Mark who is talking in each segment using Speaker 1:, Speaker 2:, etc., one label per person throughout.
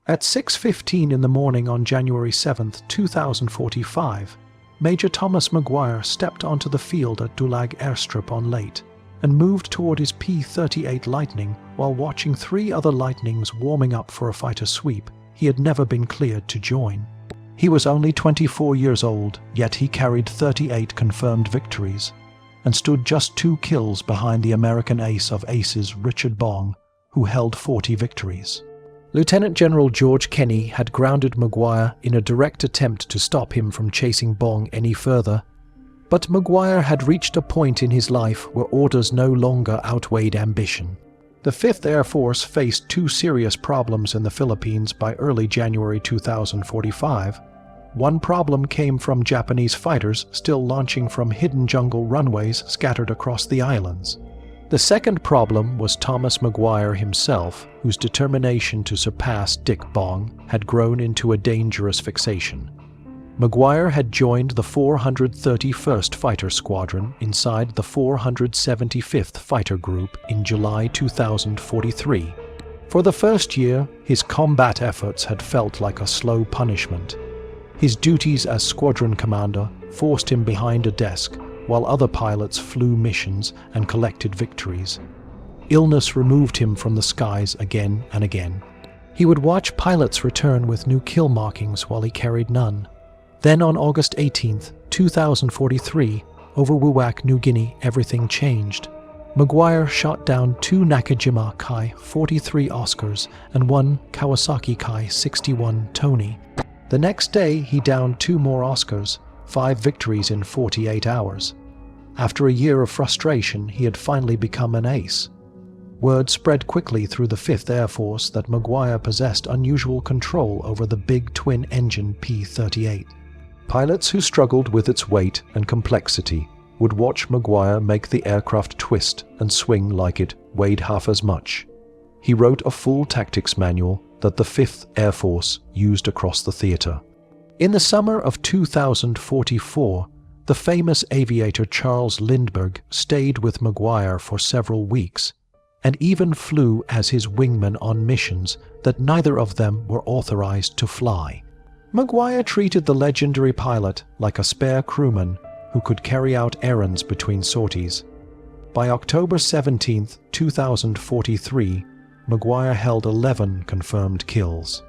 Speaker 1: At 6:15 in the morning on January 7, 2045, Major Thomas Maguire stepped onto the field at Dulag Airstrip on Leyte and moved toward his P-38 Lightning while watching 3 other Lightnings warming up for a fighter sweep he had never been cleared to join. He was only 24 years old, yet he carried 38 confirmed victories and stood just 2 kills behind the American ace of aces Richard Bong, who held 40 victories. Lieutenant General George Kenney had grounded Maguire in a direct attempt to stop him from chasing Bong any further, but Maguire had reached a point in his life where orders no longer outweighed ambition. The 5th Air Force faced 2 serious problems in the Philippines by early January 2045. One problem came from Japanese fighters still launching from hidden jungle runways scattered across the islands. The second problem was Thomas Maguire himself, whose determination to surpass Dick Bong had grown into a dangerous fixation. Maguire had joined the 431st Fighter Squadron inside the 475th Fighter Group in July 2043. For the first year, his combat efforts had felt like a slow punishment. His duties as squadron commander forced him behind a desk, while other pilots flew missions and collected victories. Illness removed him from the skies again and again. He would watch pilots return with new kill markings while he carried none. Then on August 18, 2043, over Wewak, New Guinea, everything changed. Maguire shot down 2 Nakajima Kai 43 Oscars and 1 Kawasaki Kai 61 Tony. The next day he downed 2 more Oscars, 5 victories in 48 hours. After a year of frustration, he had finally become an ace. Word spread quickly through the 5th Air Force that Maguire possessed unusual control over the big twin-engine P-38. Pilots who struggled with its weight and complexity would watch Maguire make the aircraft twist and swing like it weighed half as much. He wrote a full tactics manual that the 5th Air Force used across the theater. In the summer of 2044, the famous aviator Charles Lindbergh stayed with Maguire for several weeks, and even flew as his wingman on missions that neither of them were authorized to fly. Maguire treated the legendary pilot like a spare crewman who could carry out errands between sorties. By October 17, 2043, Maguire held 11 confirmed kills.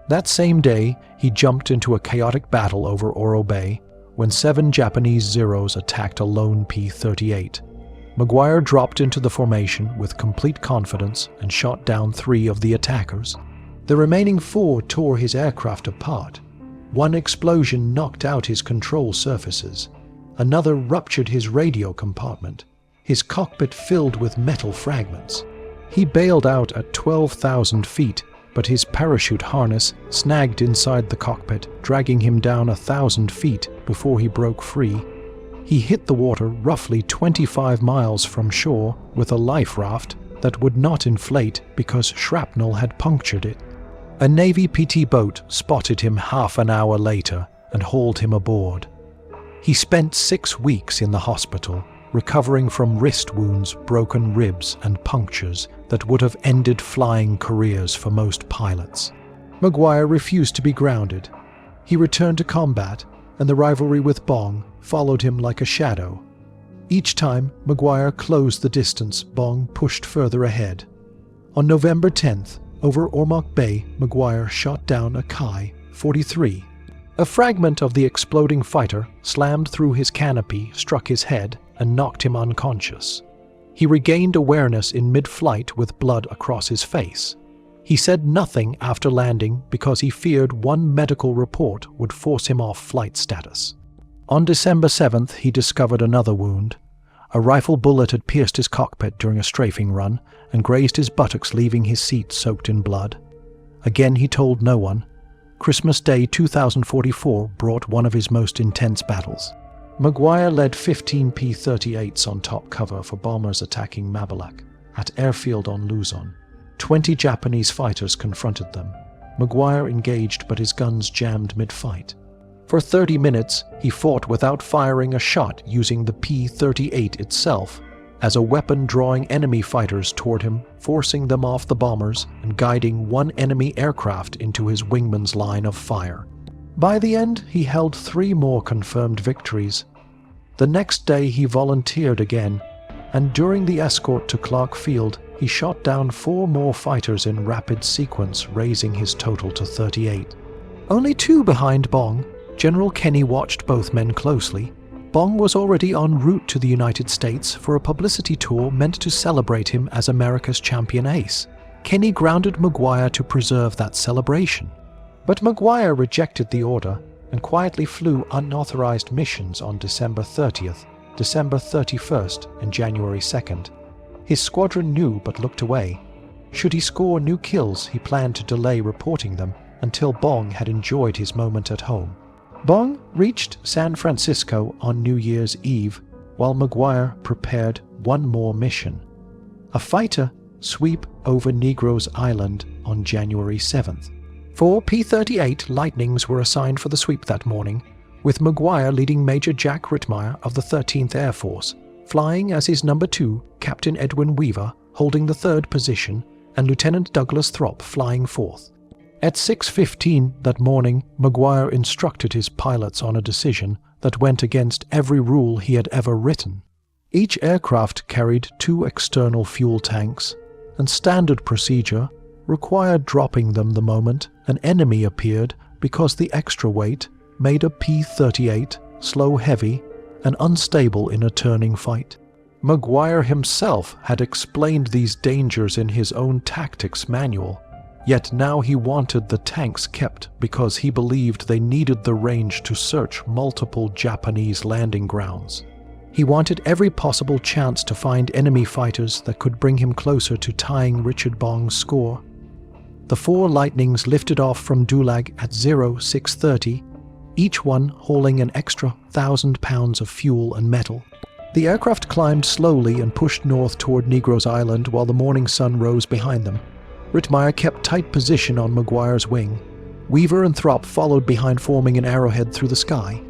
Speaker 1: That same day, he jumped into a chaotic battle over Oro Bay when 7 Japanese Zeros attacked a lone P-38. Maguire dropped into the formation with complete confidence and shot down 3 of the attackers. The remaining 4 tore his aircraft apart. One explosion knocked out his control surfaces. Another ruptured his radio compartment, his cockpit filled with metal fragments. He bailed out at 12,000 feet, but his parachute harness snagged inside the cockpit, dragging him down 1,000 feet before he broke free. He hit the water roughly 25 miles from shore with a life raft that would not inflate because shrapnel had punctured it. A Navy PT boat spotted him half an hour later and hauled him aboard. He spent 6 weeks in the hospital, recovering from wrist wounds, broken ribs, and punctures that would have ended flying careers for most pilots. Maguire refused to be grounded. He returned to combat, and the rivalry with Bong followed him like a shadow. Each time Maguire closed the distance, Bong pushed further ahead. On November 10th, over Ormoc Bay, Maguire shot down a Kai 43. A fragment of the exploding fighter slammed through his canopy, struck his head, and knocked him unconscious. He regained awareness in mid-flight with blood across his face. He said nothing after landing because he feared one medical report would force him off flight status. On December 7th, he discovered another wound. A rifle bullet had pierced his cockpit during a strafing run and grazed his buttocks, leaving his seat soaked in blood. Again, he told no one. Christmas Day 2044 brought one of his most intense battles. Maguire led 15 P-38s on top cover for bombers attacking Mabalac at airfield on Luzon. 20 Japanese fighters confronted them. Maguire engaged, but his guns jammed mid-fight. For 30 minutes, he fought without firing a shot using the P-38 itself, as a weapon drawing enemy fighters toward him, forcing them off the bombers and guiding one enemy aircraft into his wingman's line of fire. By the end, he held 3 more confirmed victories. The next day he volunteered again, and during the escort to Clark Field, he shot down 4 more fighters in rapid sequence, raising his total to 38. Only 2 behind Bong, General Kenny watched both men closely. Bong was already en route to the United States for a publicity tour meant to celebrate him as America's champion ace. Kenny grounded Maguire to preserve that celebration. But Maguire rejected the order and quietly flew unauthorized missions on December 30th, December 31st, and January 2nd. His squadron knew but looked away. Should he score new kills, he planned to delay reporting them until Bong had enjoyed his moment at home. Bong reached San Francisco on New Year's Eve, while Maguire prepared one more mission: a fighter sweep over Negroes Island on January 7th. 4 P-38 Lightnings were assigned for the sweep that morning, with Maguire leading Major Jack Rittmeyer of the 13th Air Force, flying as his number 2, Captain Edwin Weaver, holding the 3rd position, and Lieutenant Douglas Throp flying 4th. At 6:15 that morning, Maguire instructed his pilots on a decision that went against every rule he had ever written. Each aircraft carried 2 external fuel tanks, and standard procedure required dropping them the moment an enemy appeared because the extra weight made a P-38 slow-heavy and unstable in a turning fight. Maguire himself had explained these dangers in his own tactics manual, yet now he wanted the tanks kept because he believed they needed the range to search multiple Japanese landing grounds. He wanted every possible chance to find enemy fighters that could bring him closer to tying Richard Bong's score. The 4 Lightnings lifted off from Dulag at 06:30, each one hauling an extra 1,000 pounds of fuel and metal. The aircraft climbed slowly and pushed north toward Negroes Island while the morning sun rose behind them. Rittmeyer kept tight position on Maguire's wing. Weaver and Throp followed behind, forming an arrowhead through the sky.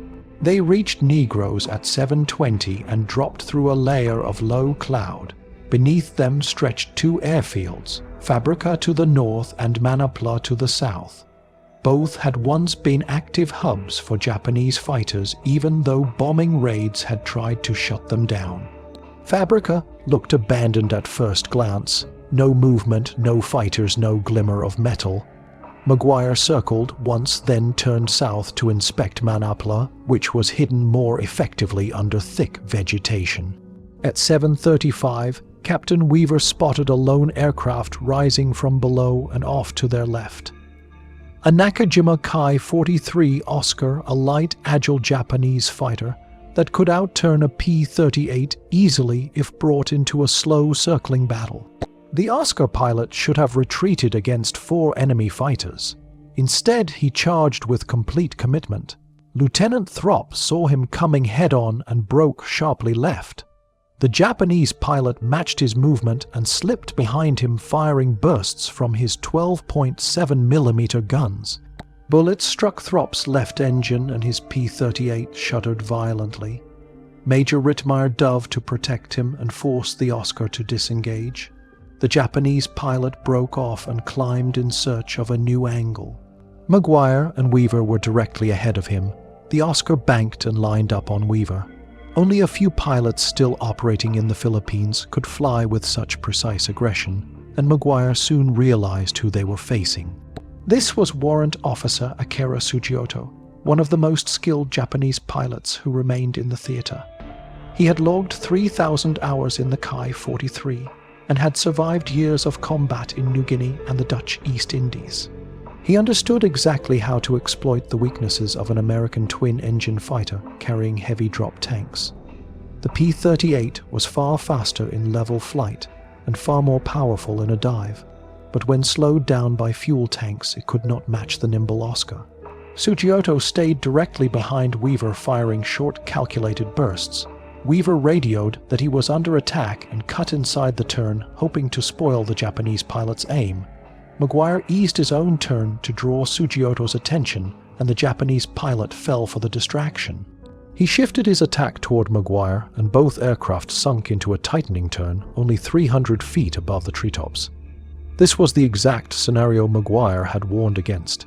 Speaker 1: They reached Negroes at 7:20 and dropped through a layer of low cloud. Beneath them stretched 2 airfields, Fabrica to the north and Manapla to the south. Both had once been active hubs for Japanese fighters, even though bombing raids had tried to shut them down. Fabrica looked abandoned at first glance. No movement, no fighters, no glimmer of metal. Maguire circled once, then turned south to inspect Manapla, which was hidden more effectively under thick vegetation. At 7:35, Captain Weaver spotted a lone aircraft rising from below and off to their left. A Nakajima Kai-43 Oscar, a light, agile Japanese fighter that could outturn a P-38 easily if brought into a slow circling battle. The Oscar pilot should have retreated against 4 enemy fighters. Instead, he charged with complete commitment. Lieutenant Throp saw him coming head-on and broke sharply left. The Japanese pilot matched his movement and slipped behind him, firing bursts from his 12.7mm guns. Bullets struck Throp's left engine and his P-38 shuddered violently. Major Rittmeyer dove to protect him and forced the Oscar to disengage. The Japanese pilot broke off and climbed in search of a new angle. Maguire and Weaver were directly ahead of him. The Oscar banked and lined up on Weaver. Only a few pilots still operating in the Philippines could fly with such precise aggression, and Maguire soon realized who they were facing. This was Warrant Officer Akira Sugioto, one of the most skilled Japanese pilots who remained in the theater. He had logged 3,000 hours in the Kai-43 and had survived years of combat in New Guinea and the Dutch East Indies. He understood exactly how to exploit the weaknesses of an American twin-engine fighter carrying heavy drop tanks. The P-38 was far faster in level flight and far more powerful in a dive, but when slowed down by fuel tanks it could not match the nimble Oscar. Sugioto stayed directly behind Weaver, firing short calculated bursts. Weaver radioed that he was under attack and cut inside the turn, hoping to spoil the Japanese pilot's aim. Maguire eased his own turn to draw Sugioto's attention, and the Japanese pilot fell for the distraction. He shifted his attack toward Maguire, and both aircraft sunk into a tightening turn only 300 feet above the treetops. This was the exact scenario Maguire had warned against.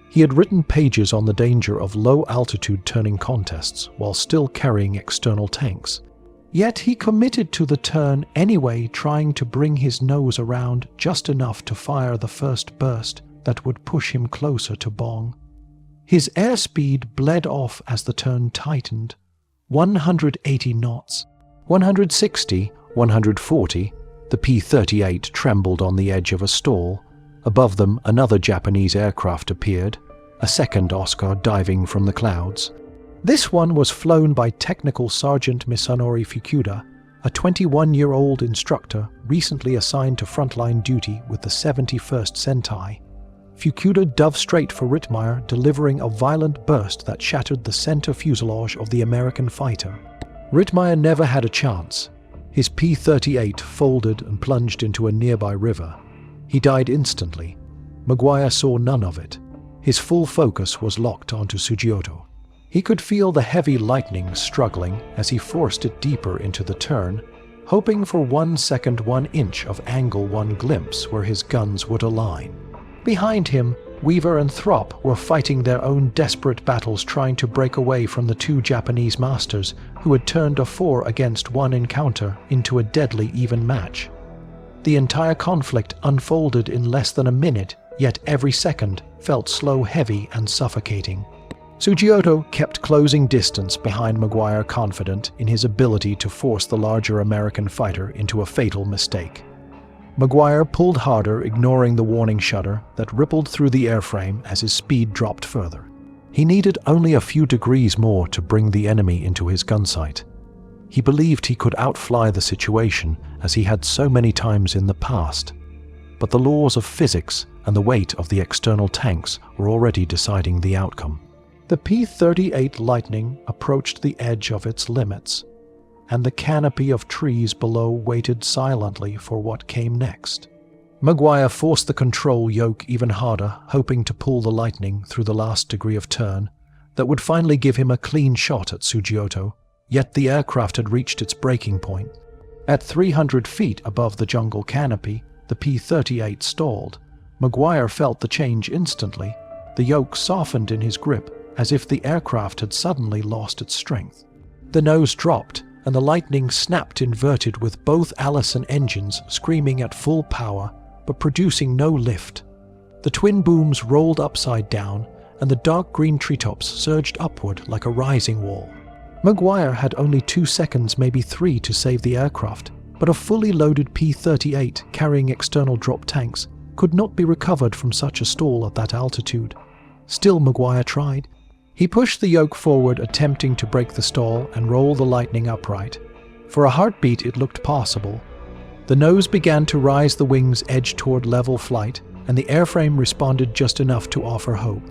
Speaker 1: He had written pages on the danger of low-altitude turning contests while still carrying external tanks. Yet he committed to the turn anyway, trying to bring his nose around just enough to fire the first burst that would push him closer to Bong. His airspeed bled off as the turn tightened. 180 knots. 160, 140, the P-38 trembled on the edge of a stall. Above them, another Japanese aircraft appeared, a second Oscar diving from the clouds. This one was flown by Technical Sergeant Misanori Fukuda, a 21-year-old instructor recently assigned to frontline duty with the 71st Sentai. Fukuda dove straight for Rittmeyer, delivering a violent burst that shattered the center fuselage of the American fighter. Rittmeyer never had a chance. His P-38 folded and plunged into a nearby river. He died instantly. Maguire saw none of it. His full focus was locked onto Sugioto. He could feel the heavy lightning struggling as he forced it deeper into the turn, hoping for 1 second 1 inch of angle 1 glimpse where his guns would align. Behind him, Weaver and Throp were fighting their own desperate battles, trying to break away from the two Japanese masters who had turned a 4 against 1 encounter into a deadly even match. The entire conflict unfolded in less than a minute, yet every second felt slow, heavy, and suffocating. Sugioto kept closing distance behind Maguire, confident in his ability to force the larger American fighter into a fatal mistake. Maguire pulled harder, ignoring the warning shudder that rippled through the airframe as his speed dropped further. He needed only a few degrees more to bring the enemy into his gunsight. He believed he could outfly the situation, as he had so many times in the past. But the laws of physics and the weight of the external tanks were already deciding the outcome. The P-38 Lightning approached the edge of its limits, and the canopy of trees below waited silently for what came next. Maguire forced the control yoke even harder, hoping to pull the Lightning through the last degree of turn that would finally give him a clean shot at Sugioto, yet the aircraft had reached its breaking point. At 300 feet above the jungle canopy, the P-38 stalled. Maguire felt the change instantly. The yoke softened in his grip, as if the aircraft had suddenly lost its strength. The nose dropped, and the Lightning snapped inverted with both Allison engines screaming at full power, but producing no lift. The twin booms rolled upside down, and the dark green treetops surged upward like a rising wall. Maguire had only 2 seconds, maybe 3, to save the aircraft, but a fully loaded P-38 carrying external drop tanks could not be recovered from such a stall at that altitude. Still, Maguire tried. He pushed the yoke forward, attempting to break the stall and roll the Lightning upright. For a heartbeat, it looked possible. The nose began to rise, the wings edged toward level flight, and the airframe responded just enough to offer hope.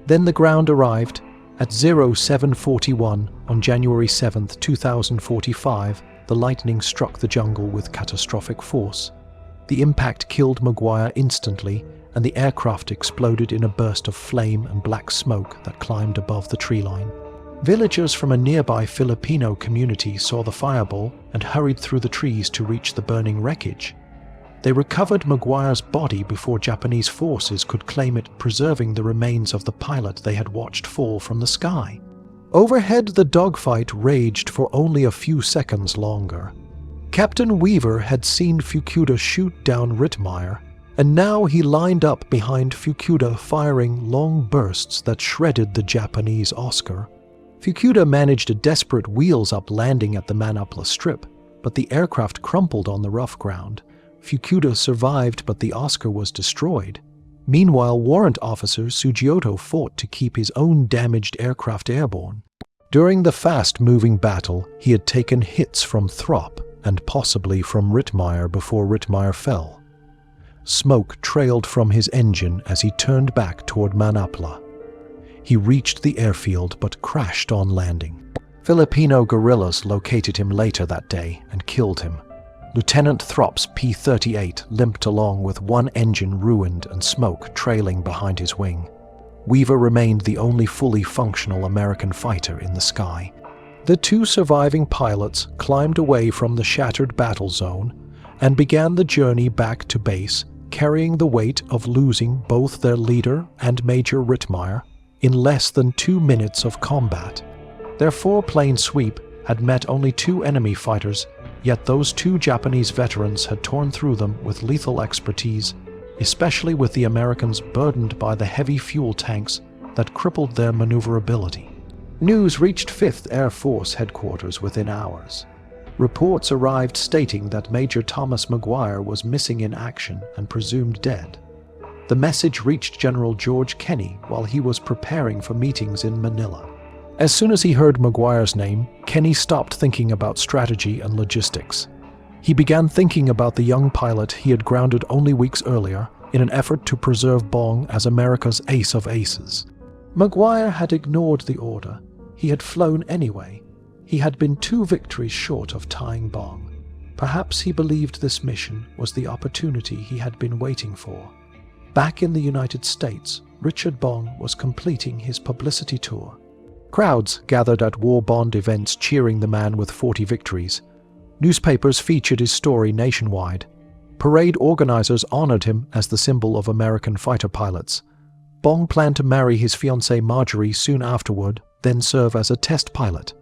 Speaker 1: Then the ground arrived. At 0741 on January 7, 2045, the Lightning struck the jungle with catastrophic force. The impact killed Maguire instantly, and the aircraft exploded in a burst of flame and black smoke that climbed above the tree line. Villagers from a nearby Filipino community saw the fireball and hurried through the trees to reach the burning wreckage. They recovered Maguire's body before Japanese forces could claim it, preserving the remains of the pilot they had watched fall from the sky. Overhead, the dogfight raged for only a few seconds longer. Captain Weaver had seen Fukuda shoot down Rittmeyer, and now he lined up behind Fukuda, firing long bursts that shredded the Japanese Oscar. Fukuda managed a desperate wheels-up landing at the Manapla Strip, but the aircraft crumpled on the rough ground. Fukuda survived, but the Oscar was destroyed. Meanwhile, Warrant Officer Sugioto fought to keep his own damaged aircraft airborne. During the fast-moving battle, he had taken hits from Throp and possibly from Rittmeyer before Rittmeyer fell. Smoke trailed from his engine as he turned back toward Manapla. He reached the airfield but crashed on landing. Filipino guerrillas located him later that day and killed him. Lieutenant Throp's P-38 limped along with one engine ruined and smoke trailing behind his wing. Weaver remained the only fully functional American fighter in the sky. The two surviving pilots climbed away from the shattered battle zone and began the journey back to base, carrying the weight of losing both their leader and Major Rittmeyer in less than 2 minutes of combat. Their four-plane sweep had met only 2 enemy fighters, yet those 2 Japanese veterans had torn through them with lethal expertise, especially with the Americans burdened by the heavy fuel tanks that crippled their maneuverability. News reached 5th Air Force headquarters within hours. Reports arrived stating that Major Thomas Maguire was missing in action and presumed dead. The message reached General George Kenney while he was preparing for meetings in Manila. As soon as he heard Maguire's name, Kenney stopped thinking about strategy and logistics. He began thinking about the young pilot he had grounded only weeks earlier in an effort to preserve Bong as America's ace of aces. Maguire had ignored the order. He had flown anyway. He had been 2 victories short of tying Bong. Perhaps he believed this mission was the opportunity he had been waiting for. Back in the United States, Richard Bong was completing his publicity tour. Crowds gathered at war bond events cheering the man with 40 victories. Newspapers featured his story nationwide. Parade organizers honored him as the symbol of American fighter pilots. Bong planned to marry his fiancée Marjorie soon afterward, then serve as a test pilot.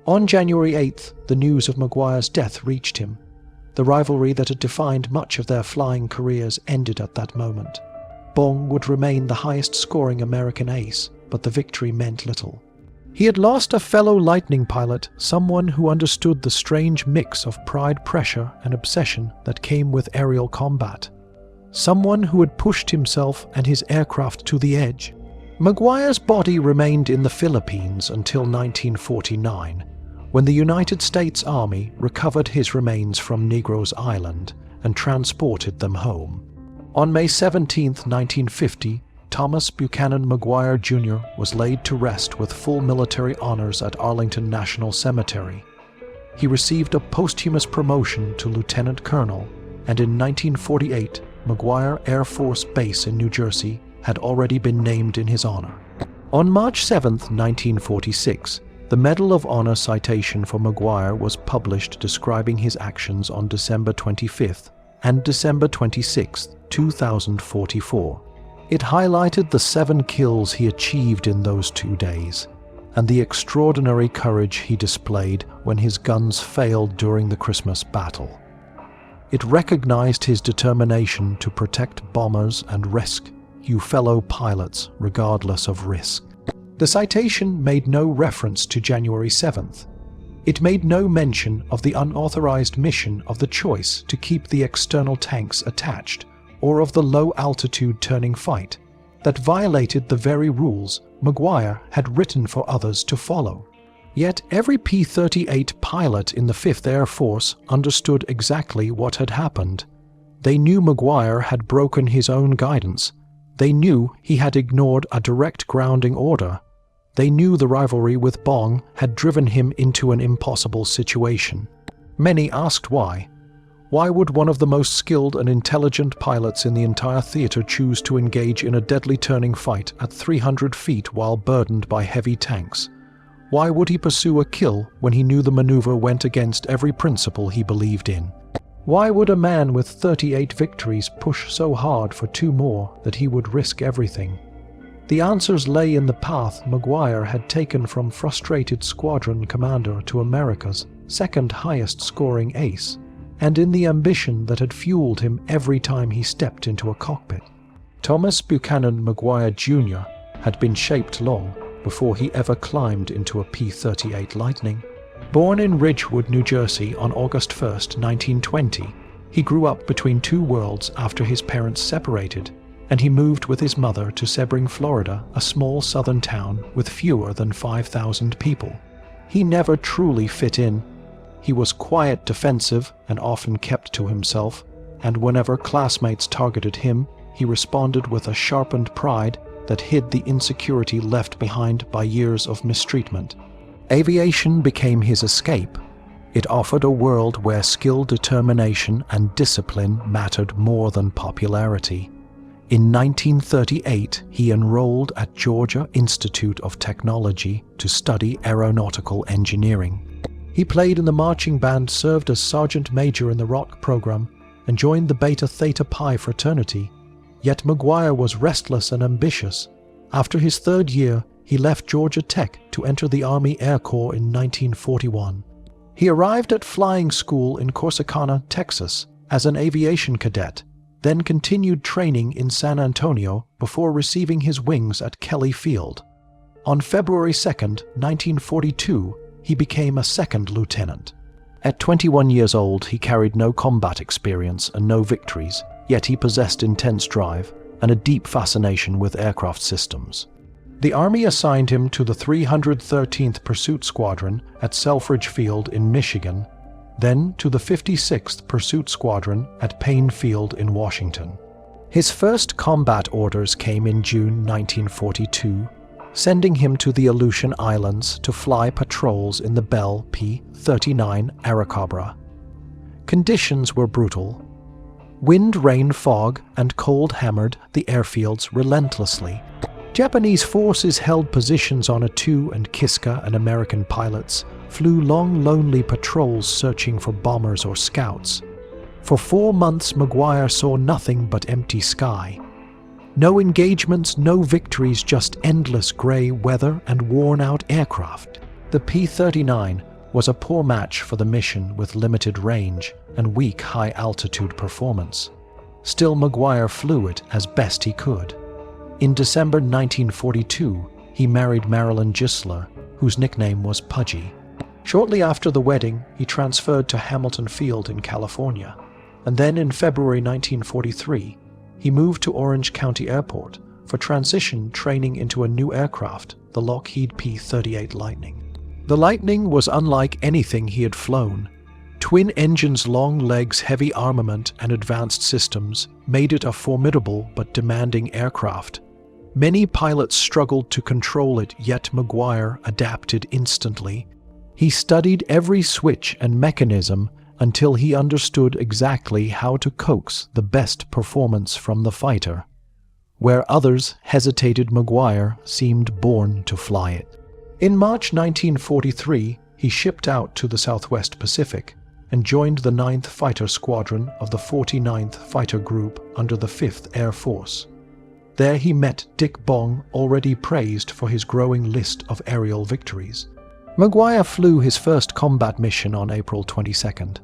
Speaker 1: On January 8th, the news of Maguire's death reached him. The rivalry that had defined much of their flying careers ended at that moment. Bong would remain the highest-scoring American ace, but the victory meant little. He had lost a fellow Lightning pilot, someone who understood the strange mix of pride, pressure, and obsession that came with aerial combat. Someone who had pushed himself and his aircraft to the edge. Maguire's body remained in the Philippines until 1949, when the United States Army recovered his remains from Negros Island and transported them home. On May 17, 1950, Thomas Buchanan Maguire Jr. was laid to rest with full military honors at Arlington National Cemetery. He received a posthumous promotion to lieutenant colonel, and in 1948, Maguire Air Force Base in New Jersey had already been named in his honor. On March 7, 1946, the Medal of Honor citation for Maguire was published describing his actions on December 25th and December 26, 2044. It highlighted the 7 kills he achieved in those 2 days, and the extraordinary courage he displayed when his guns failed during the Christmas battle. It recognized his determination to protect bombers and rescue fellow pilots regardless of risk. The citation made no reference to January 7th. It made no mention of the unauthorized mission of the Choice to keep the external tanks attached, or of the low-altitude turning fight that violated the very rules Maguire had written for others to follow. Yet every P-38 pilot in the 5th Air Force understood exactly what had happened. They knew Maguire had broken his own guidance. They knew he had ignored a direct grounding order. They knew the rivalry with Bong had driven him into an impossible situation. Many asked why. Why would one of the most skilled and intelligent pilots in the entire theater choose to engage in a deadly turning fight at 300 feet while burdened by heavy tanks? Why would he pursue a kill when he knew the maneuver went against every principle he believed in? Why would a man with 38 victories push so hard for 2 more that he would risk everything? The answers lay in the path Maguire had taken from frustrated squadron commander to America's second highest scoring ace, and in the ambition that had fueled him every time he stepped into a cockpit. Thomas Buchanan Maguire Jr. had been shaped long before he ever climbed into a P-38 Lightning. Born in Ridgewood, New Jersey on August 1, 1920, he grew up between 2 worlds after his parents separated, and he moved with his mother to Sebring, Florida, a small southern town with fewer than 5,000 people. He never truly fit in. He was quiet, defensive, and often kept to himself, and whenever classmates targeted him, he responded with a sharpened pride that hid the insecurity left behind by years of mistreatment. Aviation became his escape. It offered a world where skill, determination, and discipline mattered more than popularity. In 1938, he enrolled at Georgia Institute of Technology to study aeronautical engineering. He played in the marching band, served as sergeant major in the rock program, and joined the Beta Theta Pi fraternity. Yet McGuire was restless and ambitious. After his third year, he left Georgia Tech to enter the Army Air Corps in 1941. He arrived at flying school in Corsicana, Texas, as an aviation cadet, then continued training in San Antonio before receiving his wings at Kelly Field. On February 2, 1942, he became a second lieutenant. At 21 years old, he carried no combat experience and no victories, yet he possessed intense drive and a deep fascination with aircraft systems. The Army assigned him to the 313th Pursuit Squadron at Selfridge Field in Michigan, then to the 56th Pursuit Squadron at Payne Field in Washington. His first combat orders came in June 1942, sending him to the Aleutian Islands to fly patrols in the Bell P-39 Airacobra. Conditions were brutal. Wind, rain, fog, and cold hammered the airfields relentlessly. Japanese forces held positions on Attu and Kiska, and American pilots flew long, lonely patrols searching for bombers or scouts. For 4 months, McGuire saw nothing but empty sky. No engagements, no victories, just endless grey weather and worn-out aircraft. The P-39 was a poor match for the mission with limited range and weak high-altitude performance. Still, McGuire flew it as best he could. In December 1942, he married Marilyn Gisler, whose nickname was Pudgy. Shortly after the wedding, he transferred to Hamilton Field in California, and then in February 1943, he moved to Orange County Airport for transition training into a new aircraft, the Lockheed P-38 Lightning. The Lightning was unlike anything he had flown. Twin engines, long legs, heavy armament, and advanced systems made it a formidable but demanding aircraft. Many pilots struggled to control it, yet McGuire adapted instantly. He studied every switch and mechanism until he understood exactly how to coax the best performance from the fighter. Where others hesitated, McGuire seemed born to fly it. In March 1943, he shipped out to the Southwest Pacific and joined the 9th Fighter Squadron of the 49th Fighter Group under the 5th Air Force. There he met Dick Bong, already praised for his growing list of aerial victories. McGuire flew his first combat mission on April 22nd.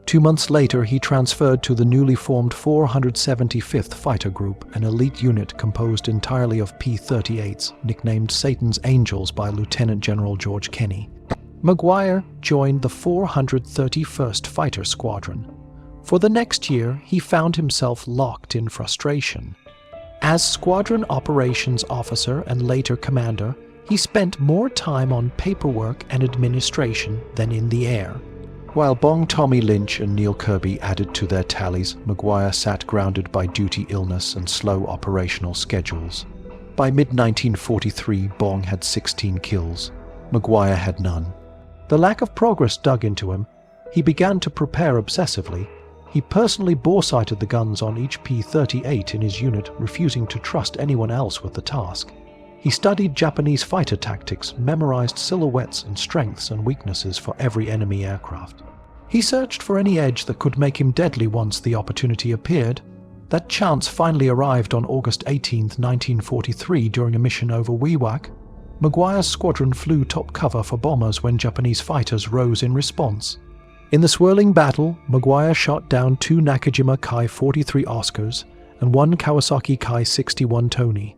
Speaker 1: 2 months later, he transferred to the newly formed 475th Fighter Group, an elite unit composed entirely of P-38s, nicknamed Satan's Angels by Lieutenant General George Kenney. McGuire joined the 431st Fighter Squadron. For the next year, he found himself locked in frustration. As Squadron Operations Officer and later Commander, he spent more time on paperwork and administration than in the air. While Bong, Tommy Lynch, and Neil Kirby added to their tallies, McGuire sat grounded by duty illness and slow operational schedules. By mid-1943, Bong had 16 kills. McGuire had none. The lack of progress dug into him. He began to prepare obsessively. He personally bore-sighted the guns on each P-38 in his unit, refusing to trust anyone else with the task. He studied Japanese fighter tactics, memorized silhouettes and strengths and weaknesses for every enemy aircraft. He searched for any edge that could make him deadly once the opportunity appeared. That chance finally arrived on August 18, 1943, during a mission over Wewak. McGuire's squadron flew top cover for bombers when Japanese fighters rose in response. In the swirling battle, McGuire shot down 2 Nakajima Kai-43 Oscars and 1 Kawasaki Kai-61 Tony.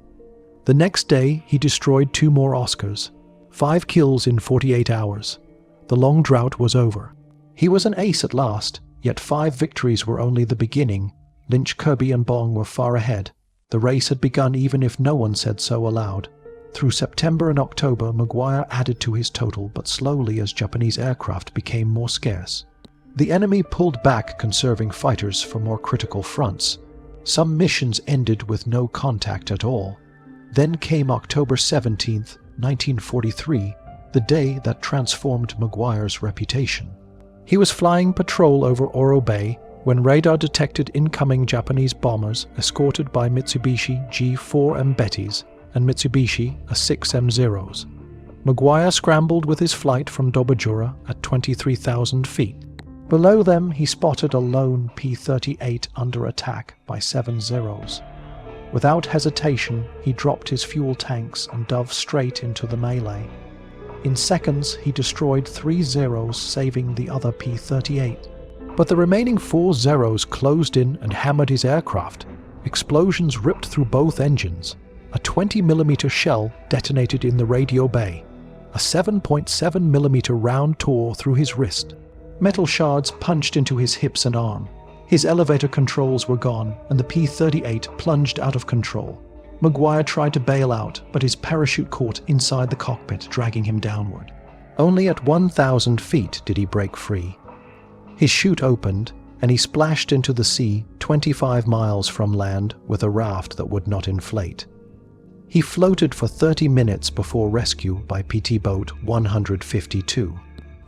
Speaker 1: The next day, he destroyed 2 more Oscars, 5 kills in 48 hours. The long drought was over. He was an ace at last, yet 5 victories were only the beginning. Lynch, Kirby, and Bong were far ahead. The race had begun even if no one said so aloud. Through September and October, McGuire added to his total, but slowly as Japanese aircraft became more scarce. The enemy pulled back, conserving fighters for more critical fronts. Some missions ended with no contact at all. Then came October 17, 1943, the day that transformed McGuire's reputation. He was flying patrol over Oro Bay when radar detected incoming Japanese bombers escorted by Mitsubishi G4M Bettys and Mitsubishi A6M0s. Maguire scrambled with his flight from Dobajura at 23,000 feet. Below them, he spotted a lone P-38 under attack by 7 Zeros. Without hesitation, he dropped his fuel tanks and dove straight into the melee. In seconds, he destroyed 3 Zeros, saving the other P-38. But the remaining 4 Zeros closed in and hammered his aircraft. Explosions ripped through both engines. A 20mm shell detonated in the radio bay. A 7.7mm round tore through his wrist. Metal shards punched into his hips and arm. His elevator controls were gone, and the P-38 plunged out of control. Maguire tried to bail out, but his parachute caught inside the cockpit, dragging him downward. Only at 1,000 feet did he break free. His chute opened, and he splashed into the sea 25 miles from land with a raft that would not inflate. He floated for 30 minutes before rescue by PT Boat 152.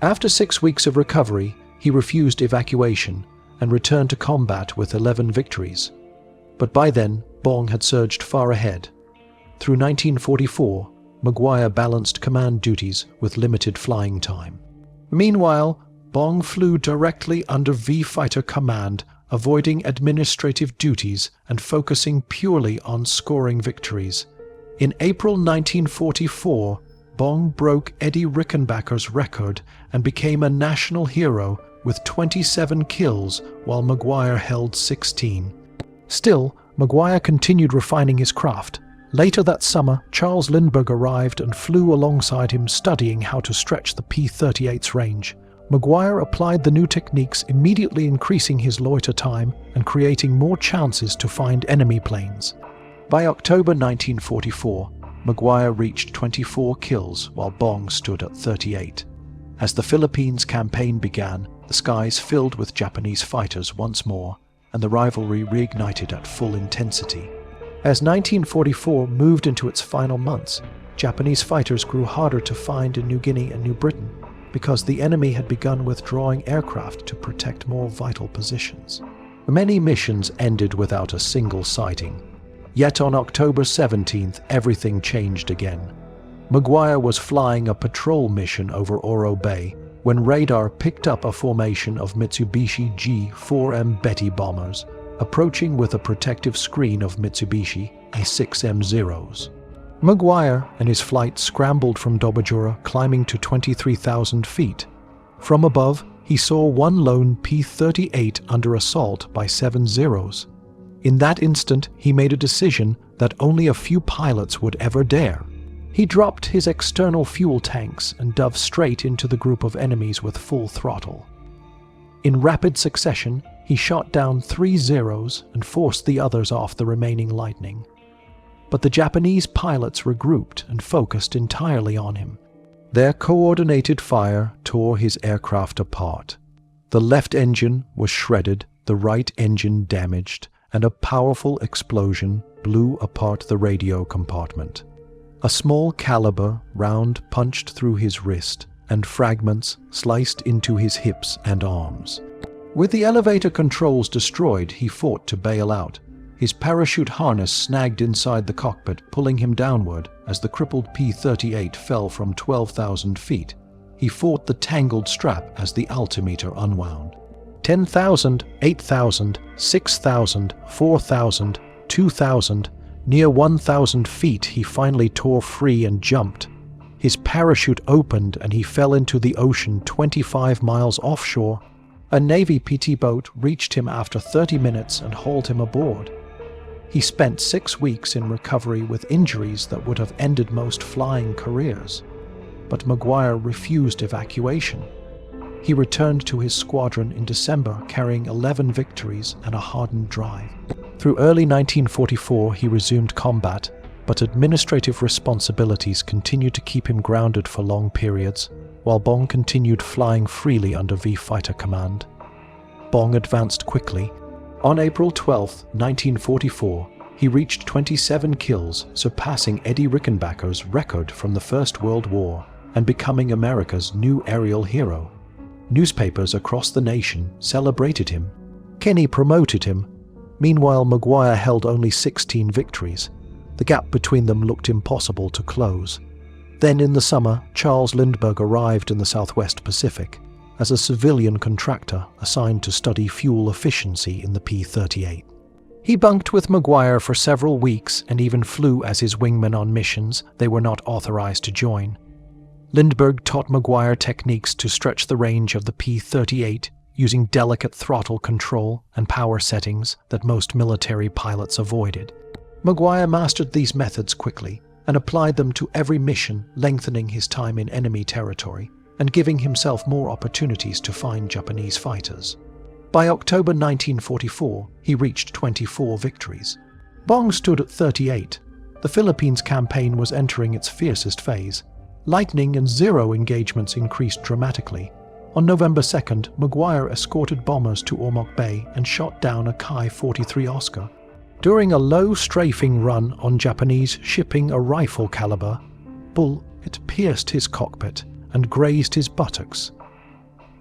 Speaker 1: After 6 weeks of recovery, he refused evacuation and returned to combat with 11 victories. But by then, Bong had surged far ahead. Through 1944, Maguire balanced command duties with limited flying time. Meanwhile, Bong flew directly under V-Fighter command, avoiding administrative duties and focusing purely on scoring victories. In April 1944, Bong broke Eddie Rickenbacker's record and became a national hero with 27 kills while Maguire held 16. Still, Maguire continued refining his craft. Later that summer, Charles Lindbergh arrived and flew alongside him, studying how to stretch the P-38's range. Maguire applied the new techniques, immediately increasing his loiter time and creating more chances to find enemy planes. By October 1944, Maguire reached 24 kills while Bong stood at 38. As the Philippines campaign began, the skies filled with Japanese fighters once more, and the rivalry reignited at full intensity. As 1944 moved into its final months, Japanese fighters grew harder to find in New Guinea and New Britain because the enemy had begun withdrawing aircraft to protect more vital positions. Many missions ended without a single sighting. Yet on October 17th, everything changed again. Maguire was flying a patrol mission over Oro Bay when radar picked up a formation of Mitsubishi G4M Betty bombers approaching with a protective screen of Mitsubishi A6M0s. Maguire and his flight scrambled from Dobajura, climbing to 23,000 feet. From above, he saw one lone P-38 under assault by 7 Zeros. In that instant, he made a decision that only a few pilots would ever dare. He dropped his external fuel tanks and dove straight into the group of enemies with full throttle. In rapid succession, he shot down 3 Zeros and forced the others off the remaining Lightning. But the Japanese pilots regrouped and focused entirely on him. Their coordinated fire tore his aircraft apart. The left engine was shredded, the right engine damaged, and a powerful explosion blew apart the radio compartment. A small caliber round punched through his wrist, and fragments sliced into his hips and arms. With the elevator controls destroyed, he fought to bail out. His parachute harness snagged inside the cockpit, pulling him downward as the crippled P-38 fell from 12,000 feet. He fought the tangled strap as the altimeter unwound. 10,000, 8,000, 6,000, 4,000, 2,000, near 1,000 feet he finally tore free and jumped. His parachute opened and he fell into the ocean 25 miles offshore. A Navy PT boat reached him after 30 minutes and hauled him aboard. He spent 6 weeks in recovery with injuries that would have ended most flying careers. But Maguire refused evacuation. He returned to his squadron in December carrying 11 victories and a hardened drive. Through early 1944 he resumed combat, but administrative responsibilities continued to keep him grounded for long periods, while Bong continued flying freely under V-Fighter command. Bong advanced quickly. On April 12, 1944, he reached 27 kills, surpassing Eddie Rickenbacker's record from the First World War and becoming America's new aerial hero. Newspapers across the nation celebrated him. Kenny promoted him. Meanwhile, Maguire held only 16 victories. The gap between them looked impossible to close. Then in the summer, Charles Lindbergh arrived in the Southwest Pacific as a civilian contractor assigned to study fuel efficiency in the P-38. He bunked with Maguire for several weeks and even flew as his wingman on missions they were not authorized to join. Lindbergh taught Maguire techniques to stretch the range of the P-38 using delicate throttle control and power settings that most military pilots avoided. Maguire mastered these methods quickly and applied them to every mission, lengthening his time in enemy territory and giving himself more opportunities to find Japanese fighters. By October 1944, he reached 24 victories. Bong stood at 38. The Philippines campaign was entering its fiercest phase. Lightning and Zero engagements increased dramatically. On November 2nd, Maguire escorted bombers to Ormoc Bay and shot down a Ki-43 Oscar. During a low strafing run on Japanese shipping a rifle caliber bull, it pierced his cockpit and grazed his buttocks.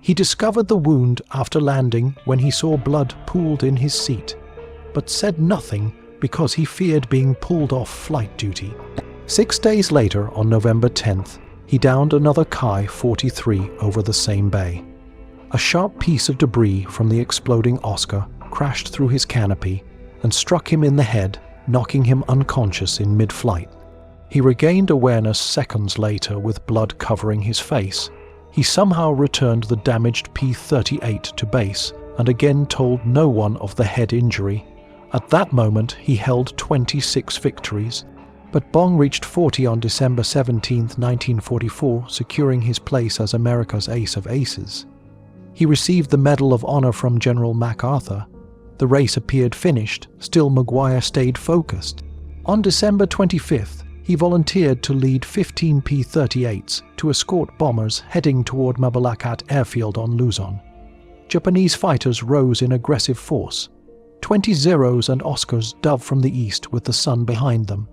Speaker 1: He discovered the wound after landing when he saw blood pooled in his seat, but said nothing because he feared being pulled off flight duty. 6 days later, on November 10th, he downed another Ki-43 over the same bay. A sharp piece of debris from the exploding Oscar crashed through his canopy and struck him in the head, knocking him unconscious in mid-flight. He regained awareness seconds later with blood covering his face. He somehow returned the damaged P-38 to base and again told no one of the head injury. At that moment, he held 26 victories, but Bong reached 40 on December 17, 1944, securing his place as America's ace of aces. He received the Medal of Honor from General MacArthur. The race appeared finished, still Maguire stayed focused. On December 25th, he volunteered to lead 15 P-38s to escort bombers heading toward Mabalacat airfield on Luzon. Japanese fighters rose in aggressive force. 20 Zeros and Oscars dove from the east with the sun behind them.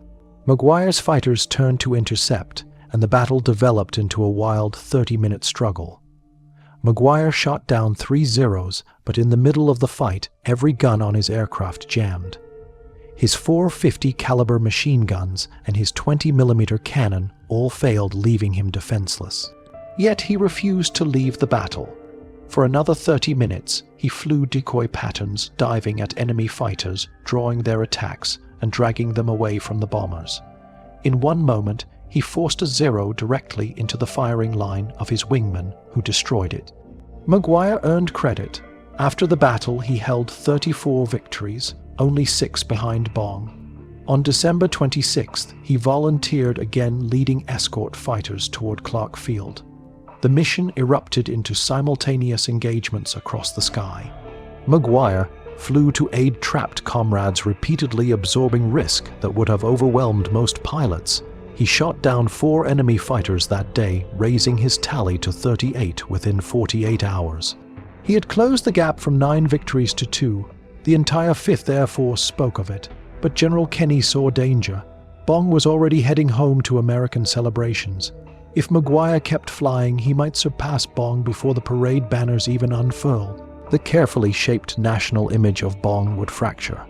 Speaker 1: Maguire's fighters turned to intercept, and the battle developed into a wild 30-minute struggle. Maguire shot down 3 Zeros, but in the middle of the fight, every gun on his aircraft jammed. His 450 caliber machine guns and his 20mm cannon all failed, leaving him defenseless. Yet he refused to leave the battle. For another 30 minutes, he flew decoy patterns, diving at enemy fighters, drawing their attacks, and dragging them away from the bombers. In one moment, he forced a Zero directly into the firing line of his wingman, who destroyed it. Maguire earned credit. After the battle, he held 34 victories, only 6 behind Bong. On December 26th, he volunteered again, leading escort fighters toward Clark Field. The mission erupted into simultaneous engagements across the sky. Maguire flew to aid trapped comrades, repeatedly absorbing risk that would have overwhelmed most pilots. He shot down 4 enemy fighters that day, raising his tally to 38 within 48 hours. He had closed the gap from 9 victories to 2. The entire 5th Air Force spoke of it, but General Kenny saw danger. Bong was already heading home to American celebrations. If Maguire kept flying, he might surpass Bong before the parade banners even unfurled. The carefully shaped national image of Bong would fracture.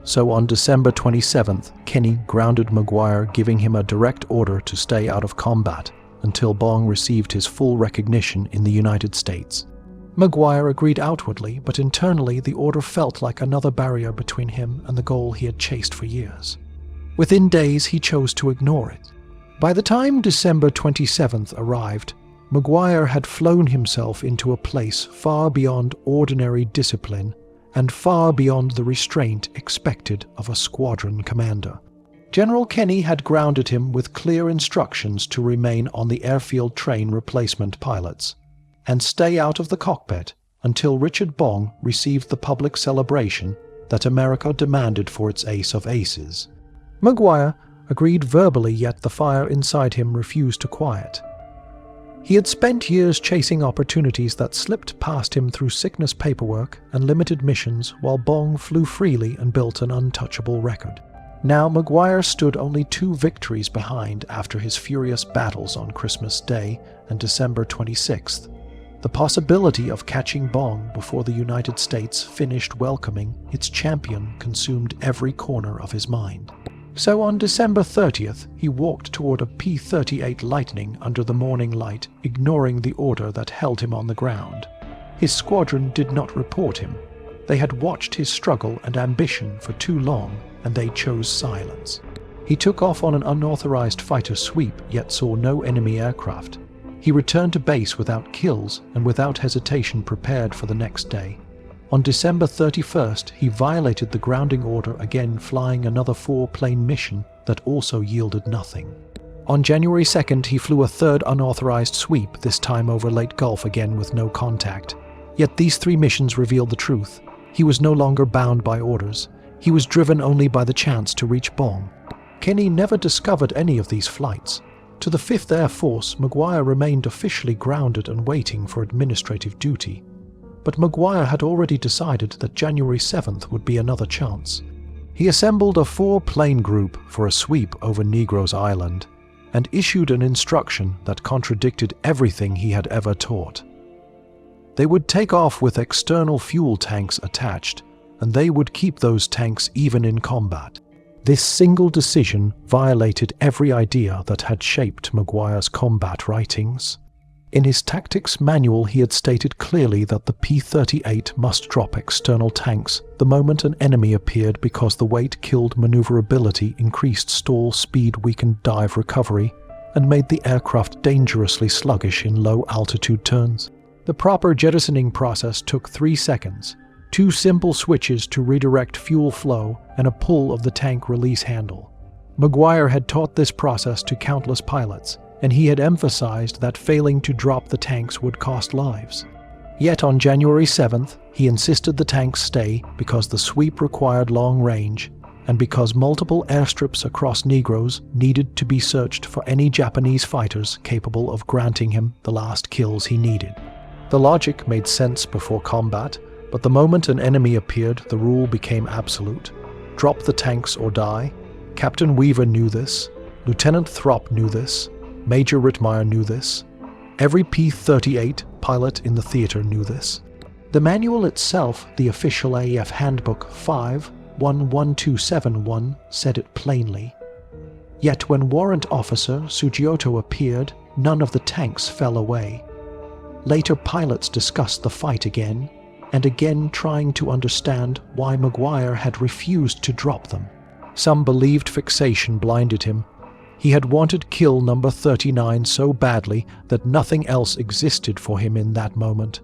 Speaker 1: So on December 27th, Kenny grounded Maguire, giving him a direct order to stay out of combat until Bong received his full recognition in the United States. Maguire agreed outwardly, but internally the order felt like another barrier between him and the goal he had chased for years. Within days, he chose to ignore it. By the time December 27th arrived, Maguire had flown himself into a place far beyond ordinary discipline and far beyond the restraint expected of a squadron commander. General Kenny had grounded him with clear instructions to remain on the airfield train replacement pilots and stay out of the cockpit until Richard Bong received the public celebration that America demanded for its ace of aces. Maguire agreed verbally, yet the fire inside him refused to quiet. He had spent years chasing opportunities that slipped past him through sickness paperwork and limited missions, while Bong flew freely and built an untouchable record. Now Maguire stood only 2 victories behind after his furious battles on Christmas Day and December 26th. The possibility of catching Bong before the United States finished welcoming its champion consumed every corner of his mind. So on December 30th, he walked toward a P-38 Lightning under the morning light, ignoring the order that held him on the ground. His squadron did not report him. They had watched his struggle and ambition for too long, and they chose silence. He took off on an unauthorized fighter sweep, yet saw no enemy aircraft. He returned to base without kills and without hesitation prepared for the next day. On December 31st, he violated the grounding order again, flying another 4-plane mission that also yielded nothing. On January 2nd, he flew a third unauthorized sweep, this time over Lake Gulf again with no contact. Yet these 3 missions revealed the truth. He was no longer bound by orders. He was driven only by the chance to reach Bong. Kenny never discovered any of these flights. To the 5th Air Force, Maguire remained officially grounded and waiting for administrative duty. But Maguire had already decided that January 7th would be another chance. He assembled a 4-plane group for a sweep over Negroes Island and issued an instruction that contradicted everything he had ever taught. They would take off with external fuel tanks attached, and they would keep those tanks even in combat. This single decision violated every idea that had shaped Maguire's combat writings. In his tactics manual, he had stated clearly that the P-38 must drop external tanks the moment an enemy appeared because the weight killed maneuverability, increased stall speed, weakened dive recovery, and made the aircraft dangerously sluggish in low-altitude turns. The proper jettisoning process took 3 seconds, 2 simple switches to redirect fuel flow, and a pull of the tank release handle. Maguire had taught this process to countless pilots, and he had emphasized that failing to drop the tanks would cost lives. Yet on January 7th, he insisted the tanks stay because the sweep required long range, and because multiple airstrips across Negroes needed to be searched for any Japanese fighters capable of granting him the last kills he needed. The logic made sense before combat, but the moment an enemy appeared, the rule became absolute. Drop the tanks or die. Captain Weaver knew this. Lieutenant Throp knew this. Major Rittmeyer knew this. Every P-38 pilot in the theater knew this. The manual itself, the official AEF Handbook 5-11271, said it plainly. Yet when Warrant Officer Sugioto appeared, none of the tanks fell away. Later pilots discussed the fight again, and again trying to understand why Maguire had refused to drop them. Some believed fixation blinded him. He had wanted kill number 39 so badly that nothing else existed for him in that moment.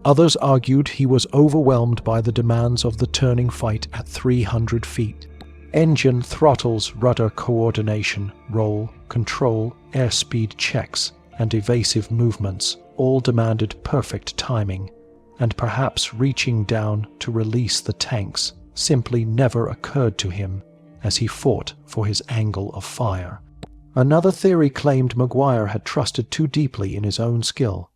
Speaker 1: Others argued he was overwhelmed by the demands of the turning fight at 300 feet. Engine, throttles, rudder coordination, roll, control, airspeed checks, and evasive movements all demanded perfect timing, and perhaps reaching down to release the tanks simply never occurred to him as he fought for his angle of fire. Another theory claimed Maguire had trusted too deeply in his own skill.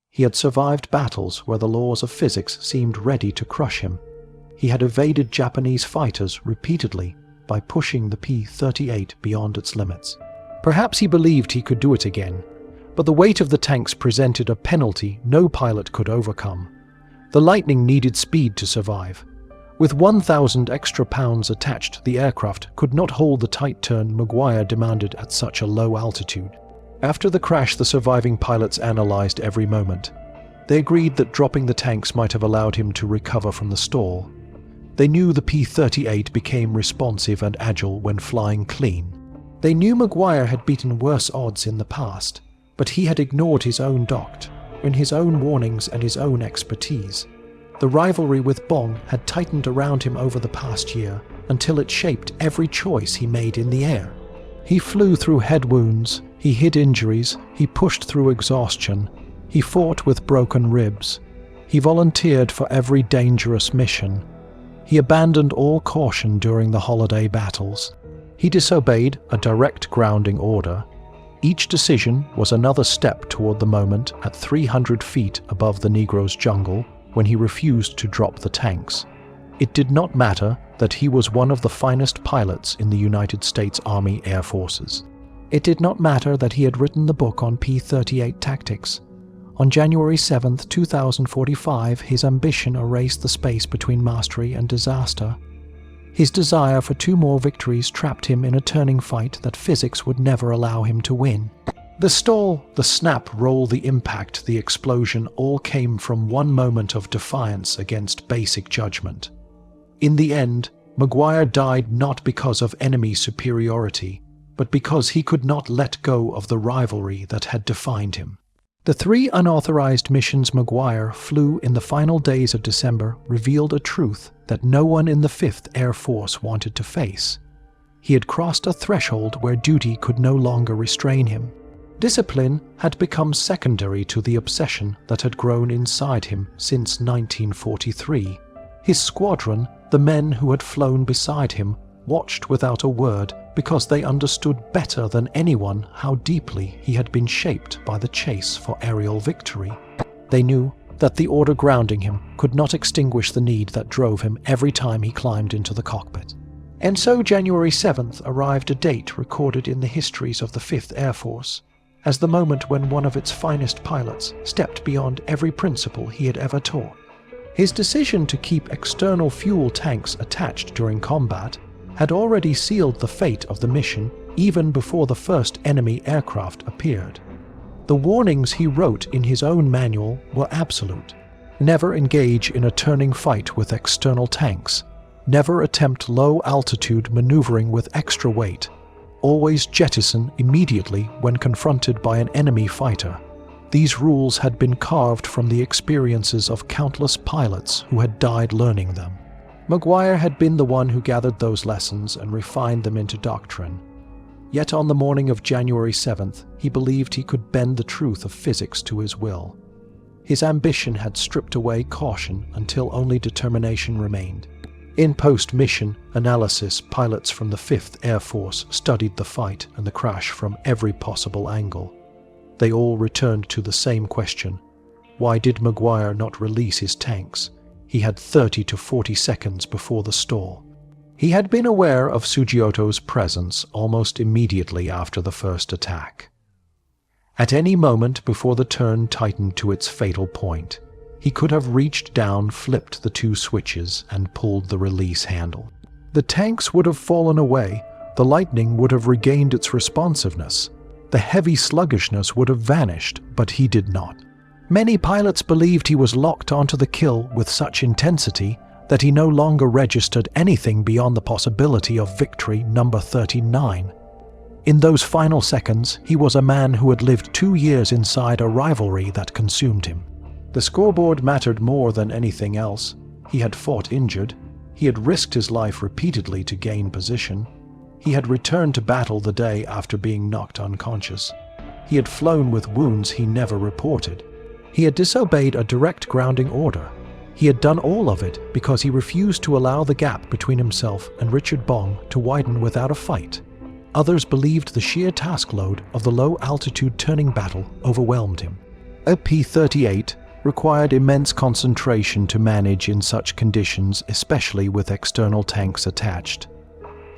Speaker 1: He had survived battles where the laws of physics seemed ready to crush him. He had evaded Japanese fighters repeatedly by pushing the P-38 beyond its limits. Perhaps he believed he could do it again, but the weight of the tanks presented a penalty no pilot could overcome. The Lightning needed speed to survive. With 1,000 extra pounds attached, the aircraft could not hold the tight turn Maguire demanded at such a low altitude. After the crash, the surviving pilots analyzed every moment. They agreed that dropping the tanks might have allowed him to recover from the stall. They knew the P-38 became responsive and agile when flying clean. They knew Maguire had beaten worse odds in the past, but he had ignored his own doctrine, his own warnings and his own expertise. The rivalry with Bong had tightened around him over the past year until it shaped every choice he made in the air. He flew through head wounds, he hid injuries, he pushed through exhaustion, he fought with broken ribs, he volunteered for every dangerous mission. He abandoned all caution during the holiday battles. He disobeyed a direct grounding order. Each decision was another step toward the moment at 300 feet above the Negroes' jungle when he refused to drop the tanks. It did not matter that he was one of the finest pilots in the United States Army Air Forces. It did not matter that he had written the book on P-38 tactics, On January 7, 2045, his ambition erased the space between mastery and disaster. His desire for 2 more victories trapped him in a turning fight that physics would never allow him to win. The stall, the snap, roll, the impact, the explosion all came from one moment of defiance against basic judgment. In the end, Maguire died not because of enemy superiority, but because he could not let go of the rivalry that had defined him. The 3 unauthorized missions Maguire flew in the final days of December revealed a truth that no one in the 5th Air Force wanted to face. He had crossed a threshold where duty could no longer restrain him. Discipline had become secondary to the obsession that had grown inside him since 1943. His squadron, the men who had flown beside him, watched without a word because they understood better than anyone how deeply he had been shaped by the chase for aerial victory. They knew that the order grounding him could not extinguish the need that drove him every time he climbed into the cockpit. And so January 7th arrived, a date recorded in the histories of the 5th Air Force, as the moment when one of its finest pilots stepped beyond every principle he had ever taught. His decision to keep external fuel tanks attached during combat had already sealed the fate of the mission even before the first enemy aircraft appeared. The warnings he wrote in his own manual were absolute. Never engage in a turning fight with external tanks. Never attempt low-altitude maneuvering with extra weight. Always jettison immediately when confronted by an enemy fighter. These rules had been carved from the experiences of countless pilots who had died learning them. Maguire had been the one who gathered those lessons and refined them into doctrine. Yet on the morning of January 7th, he believed he could bend the truth of physics to his will. His ambition had stripped away caution until only determination remained. In post-mission analysis, pilots from the 5th Air Force studied the fight and the crash from every possible angle. They all returned to the same question: why did Maguire not release his tanks? He had 30 to 40 seconds before the stall. He had been aware of Sugioto's presence almost immediately after the first attack. At any moment before the turn tightened to its fatal point, he could have reached down, flipped the 2 switches, and pulled the release handle. The tanks would have fallen away, the lightning would have regained its responsiveness, the heavy sluggishness would have vanished, but he did not. Many pilots believed he was locked onto the kill with such intensity that he no longer registered anything beyond the possibility of victory number 39. In those final seconds, he was a man who had lived 2 years inside a rivalry that consumed him. The scoreboard mattered more than anything else. He had fought injured. He had risked his life repeatedly to gain position. He had returned to battle the day after being knocked unconscious. He had flown with wounds he never reported. He had disobeyed a direct grounding order. He had done all of it because he refused to allow the gap between himself and Richard Bong to widen without a fight. Others believed the sheer task load of the low-altitude turning battle overwhelmed him. A P-38 required immense concentration to manage in such conditions, especially with external tanks attached.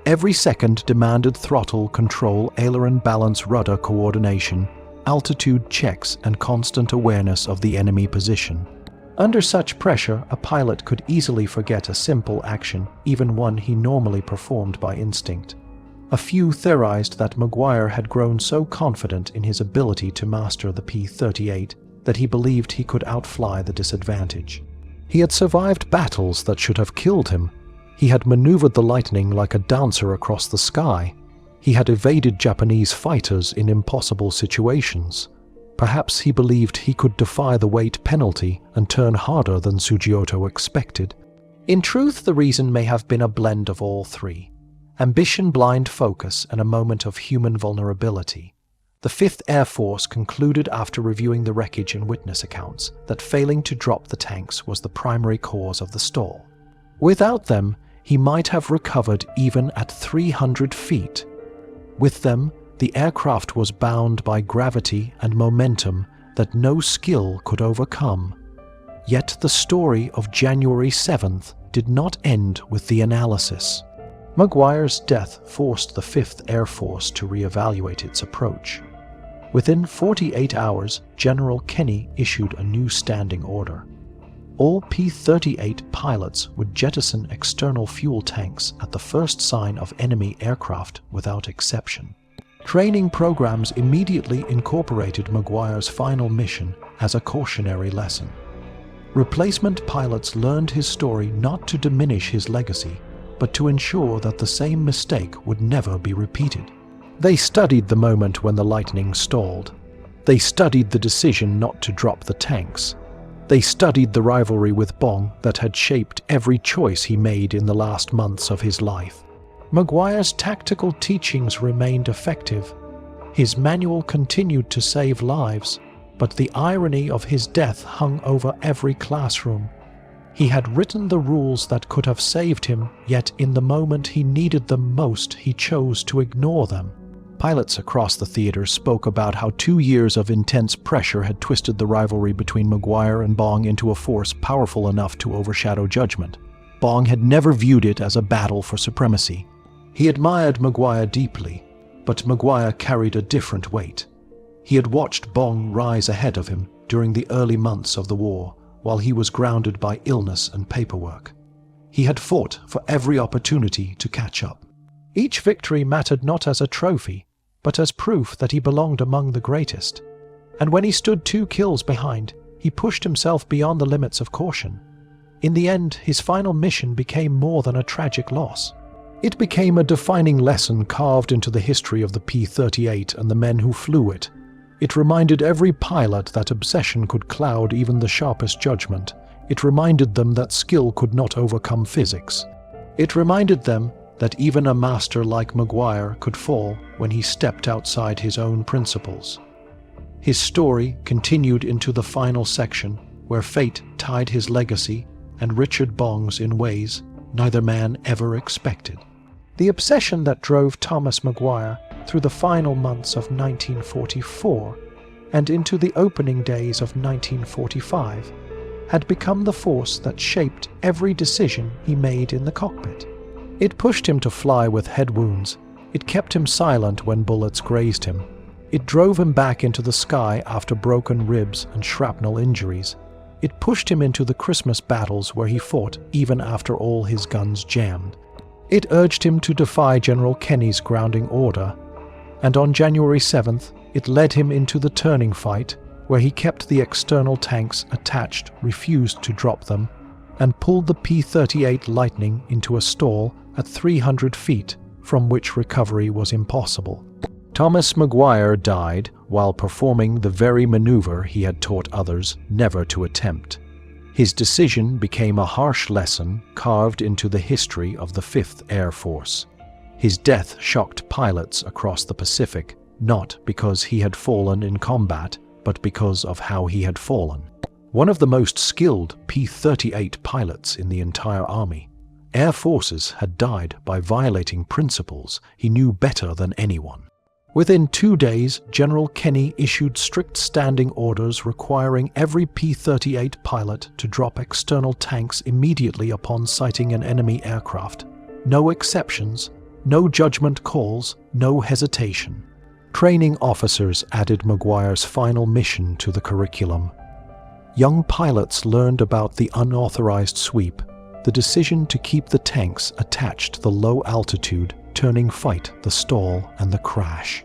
Speaker 1: Every second demanded throttle control, aileron balance, rudder coordination, altitude checks, and constant awareness of the enemy position. Under such pressure, a pilot could easily forget a simple action, even one he normally performed by instinct. A few theorized that Maguire had grown so confident in his ability to master the P-38 that he believed he could outfly the disadvantage. He had survived battles that should have killed him. He had maneuvered the lightning like a dancer across the sky. He had evaded Japanese fighters in impossible situations. Perhaps he believed he could defy the weight penalty and turn harder than Sugioto expected. In truth, the reason may have been a blend of all 3. Ambition, blind focus, and a moment of human vulnerability. The 5th Air Force concluded after reviewing the wreckage and witness accounts that failing to drop the tanks was the primary cause of the stall. Without them, he might have recovered even at 300 feet. With them, the aircraft was bound by gravity and momentum that no skill could overcome. Yet the story of January 7th did not end with the analysis. Maguire's death forced the 5th Air Force to reevaluate its approach. Within 48 hours, General Kenny issued a new standing order. All P-38 pilots would jettison external fuel tanks at the first sign of enemy aircraft without exception. Training programs immediately incorporated Maguire's final mission as a cautionary lesson. Replacement pilots learned his story not to diminish his legacy, but to ensure that the same mistake would never be repeated. They studied the moment when the Lightning stalled. They studied the decision not to drop the tanks. They studied the rivalry with Bong that had shaped every choice he made in the last months of his life. Maguire's tactical teachings remained effective. His manual continued to save lives, but the irony of his death hung over every classroom. He had written the rules that could have saved him, yet in the moment he needed them most, he chose to ignore them. Pilots across the theater spoke about how 2 years of intense pressure had twisted the rivalry between Maguire and Bong into a force powerful enough to overshadow judgment. Bong had never viewed it as a battle for supremacy. He admired Maguire deeply, but Maguire carried a different weight. He had watched Bong rise ahead of him during the early months of the war, while he was grounded by illness and paperwork. He had fought for every opportunity to catch up. Each victory mattered not as a trophy, but as proof that he belonged among the greatest. And when he stood 2 kills behind, he pushed himself beyond the limits of caution. In the end, his final mission became more than a tragic loss. It became a defining lesson carved into the history of the P-38 and the men who flew it. It reminded every pilot that obsession could cloud even the sharpest judgment. It reminded them that skill could not overcome physics. It reminded them that even a master like Maguire could fall when he stepped outside his own principles. His story continued into the final section, where fate tied his legacy and Richard Bong's in ways neither man ever expected. The obsession that drove Thomas Maguire through the final months of 1944 and into the opening days of 1945 had become the force that shaped every decision he made in the cockpit. It pushed him to fly with head wounds. It kept him silent when bullets grazed him. It drove him back into the sky after broken ribs and shrapnel injuries. It pushed him into the Christmas battles where he fought even after all his guns jammed. It urged him to defy General Kenny's grounding order. And on January 7th, it led him into the turning fight, where he kept the external tanks attached, refused to drop them, and pulled the P-38 Lightning into a stall at 300 feet, from which recovery was impossible. Thomas Maguire died while performing the very maneuver he had taught others never to attempt. His decision became a harsh lesson carved into the history of the 5th Air Force. His death shocked pilots across the Pacific, not because he had fallen in combat, but because of how he had fallen. One of the most skilled P-38 pilots in the entire Army, Air Forces had died by violating principles he knew better than anyone. Within 2 days, General Kenny issued strict standing orders requiring every P-38 pilot to drop external tanks immediately upon sighting an enemy aircraft. No exceptions, no judgment calls, no hesitation. Training officers added Maguire's final mission to the curriculum. Young pilots learned about the unauthorized sweep, the decision to keep the tanks attached to the low altitude, turning fight, the stall, and the crash.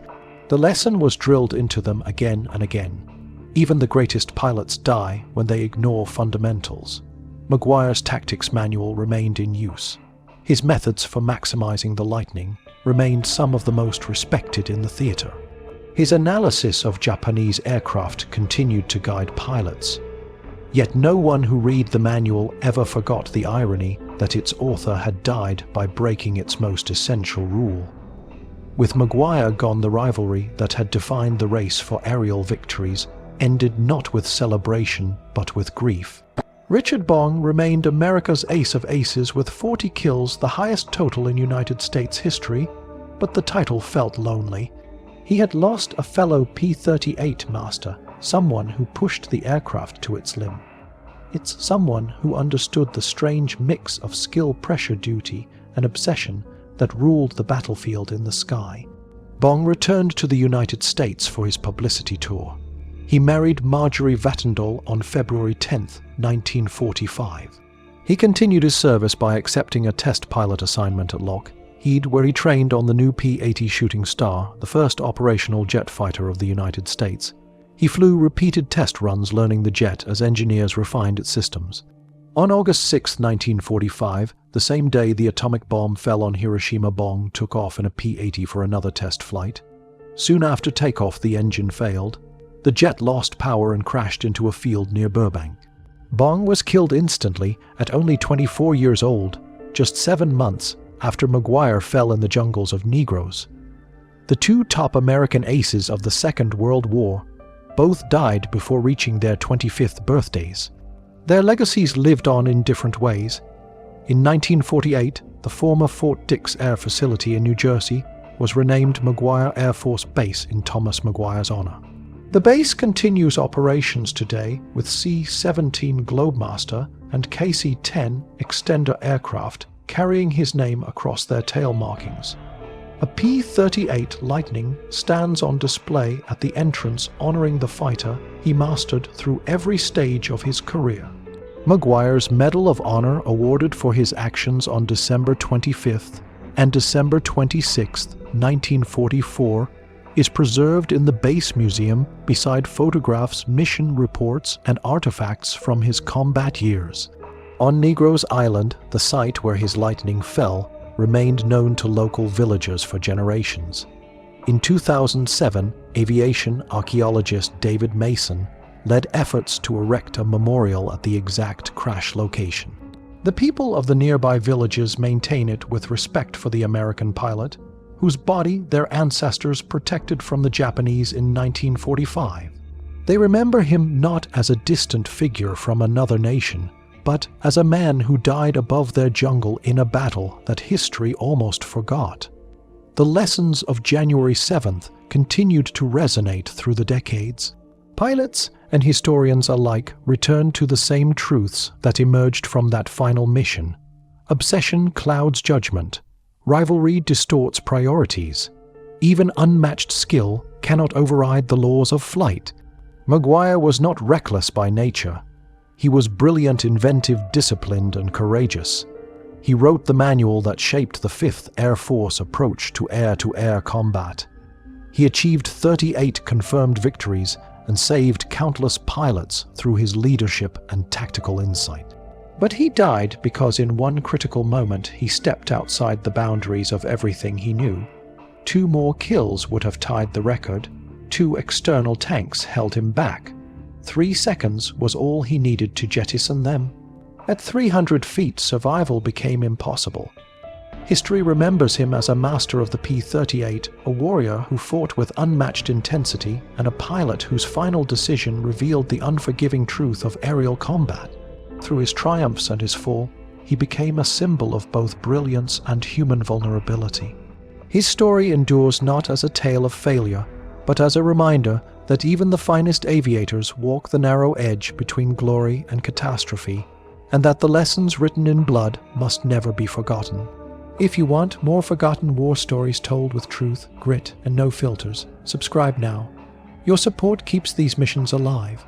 Speaker 1: The lesson was drilled into them again and again. Even the greatest pilots die when they ignore fundamentals. Maguire's tactics manual remained in use. His methods for maximizing the Lightning remained some of the most respected in the theater. His analysis of Japanese aircraft continued to guide pilots. Yet no one who read the manual ever forgot the irony that its author had died by breaking its most essential rule. With Maguire gone, the rivalry that had defined the race for aerial victories ended not with celebration but with grief. Richard Bong remained America's ace of aces with 40 kills, the highest total in United States history, but the title felt lonely. He had lost a fellow P-38 master, someone who pushed the aircraft to its limit. It's someone who understood the strange mix of skill, pressure duty, and obsession that ruled the battlefield in the sky. Bong returned to the United States for his publicity tour. He married Marjorie Vattendahl on February 10, 1945. He continued his service by accepting a test pilot assignment at Lockheed, where he trained on the new P-38 Shooting Star, the first operational jet fighter of the United States. He flew repeated test runs learning the jet as engineers refined its systems. On August 6, 1945, the same day the atomic bomb fell on Hiroshima, Bong took off in a P-80 for another test flight. Soon after takeoff, the engine failed. The jet lost power and crashed into a field near Burbank. Bong was killed instantly at only 24 years old, just 7 months after McGuire fell in the jungles of Negros. The two top American aces of the Second World War both died before reaching their 25th birthdays. Their legacies lived on in different ways. In 1948, the former Fort Dix Air Facility in New Jersey was renamed McGuire Air Force Base in Thomas McGuire's honor. The base continues operations today with C-17 Globemaster and KC-10 extender aircraft carrying his name across their tail markings. A P-38 Lightning stands on display at the entrance honoring the fighter he mastered through every stage of his career. McGuire's Medal of Honor, awarded for his actions on December 25th and December 26th, 1944, is preserved in the Base Museum beside photographs, mission reports, and artifacts from his combat years. On Negros Island, the site where his Lightning fell, remained known to local villagers for generations. In 2007, aviation archaeologist David Mason led efforts to erect a memorial at the exact crash location. The people of the nearby villages maintain it with respect for the American pilot, whose body their ancestors protected from the Japanese in 1945. They remember him not as a distant figure from another nation, but as a man who died above their jungle in a battle that history almost forgot. The lessons of January 7th continued to resonate through the decades. Pilots and historians alike return to the same truths that emerged from that final mission. Obsession clouds judgment. Rivalry distorts priorities. Even unmatched skill cannot override the laws of flight. McGuire was not reckless by nature. He was brilliant, inventive, disciplined, and courageous. He wrote the manual that shaped the 5th Air Force approach to air-to-air combat. He achieved 38 confirmed victories and saved countless pilots through his leadership and tactical insight. But he died because in one critical moment he stepped outside the boundaries of everything he knew. 2 more kills would have tied the record. 2 external tanks held him back. 3 seconds was all he needed to jettison them. At 300 feet, survival became impossible. History remembers him as a master of the P-38, a warrior who fought with unmatched intensity, and a pilot whose final decision revealed the unforgiving truth of aerial combat. Through his triumphs and his fall, he became a symbol of both brilliance and human vulnerability. His story endures not as a tale of failure, but as a reminder that even the finest aviators walk the narrow edge between glory and catastrophe, and that the lessons written in blood must never be forgotten. If you want more forgotten war stories told with truth, grit, and no filters, subscribe now. Your support keeps these missions alive.